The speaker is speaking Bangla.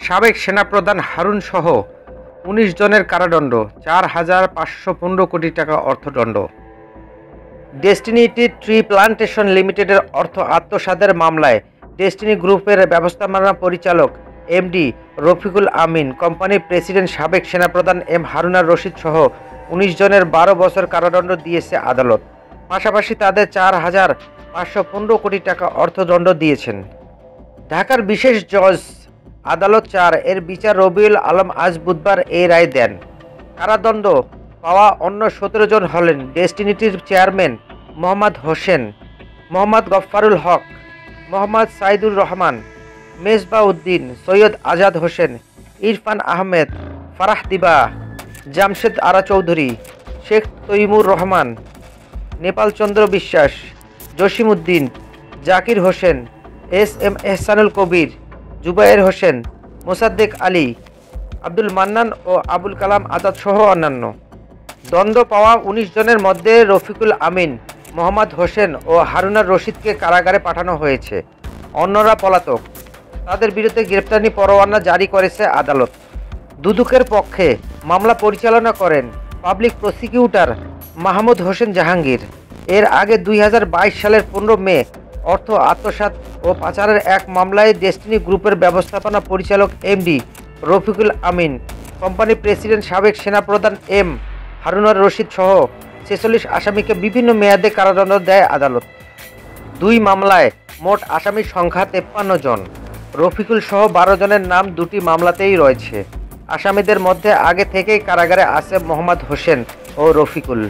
সাবেক সেনাপ্রধান হারুন সহ ১৯ জনের কারাদণ্ড, ৪,৫১৫ কোটি টাকা অর্থদণ্ড। ডেস্টিনি ট্রি প্লান্টেশন লিমিটেডের অর্থ আত্মসাতের মামলায় ডেস্টিনি গ্রুপের ব্যবস্থাপনা পরিচালক এমডি রফিকুল আমিন, কোম্পানির প্রেসিডেন্ট, সাবেক সেনাপ্রধান এম হারুনার রশিদ সহ ১৯ জনের ১২ বছর কারাদণ্ড দিয়েছে আদালত। পাশাপাশি তাদের ৪,৫১৫ কোটি টাকা অর্থদণ্ড দিয়েছেন। ঢাকার বিশেষ জজ আদালত ৪ এর বিচার রবিউল আলম আজ বুধবার এই রায় দেন। কারাদণ্ড পাওয়া অন্য ১৭ জন হলেন ডেস্টিনিটির চেয়ারম্যান মোহাম্মদ হোসেন, মোহাম্মদ গফফারুল হক, মোহাম্মদ সাইদুর রহমান, মেজবা উদ্দিন, সৈয়দ আজাদ হোসেন, ইরফান আহমেদ, ফারাহ দিবা, জামশেদ আরা চৌধুরী, শেখ তৈমুর রহমান, নেপাল চন্দ্র বিশ্বাস, জসিম উদ্দিন, জাকির হোসেন, এস এম এহসানুল কবির, জুবায়ের হোসেন, মোসাদ্দেক আলী, আব্দুল মান্নান ও আবুল কালাম আজাদ সহ অন্যান্য। দণ্ড পাওয়া ১৯ জনের মধ্যে রফিকুল আমিন, মোহাম্মদ হোসেন ও হারুনার রশিদকে কারাগারে পাঠানো হয়েছে। অন্যরা পলাতক। তাদের বিরুদ্ধে গ্রেপ্তারি পরোয়ানা জারি করেছে আদালত। দুদকের পক্ষে মামলা পরিচালনা করেন পাবলিক প্রসিকিউটর মাহমুদ হোসেন জাহাঙ্গীর। এর আগে ২০২২ সালের ১৫ মে অর্থ আত্মসাৎ ও পাচারের এক মামলায় ডেস্টিনি গ্রুপের ব্যবস্থাপনা পরিচালক এমডি রফিকুল আমিন, কোম্পানির প্রেসিডেন্ট, সাবেক সেনাপ্রধান এম হারুনার রশিদ সহ ৪৬ আসামিকে বিভিন্ন মেয়াদে কারাদণ্ড দেয় আদালত। দুই মামলায় মোট আসামির সংখ্যা ৫৩ জন। রফিকুল সহ ১২ জনের নাম দুটি মামলাতেই রয়েছে। আসামিদের মধ্যে আগে থেকেই কারাগারে আছে মোহাম্মদ হোসেন ও রফিকুল।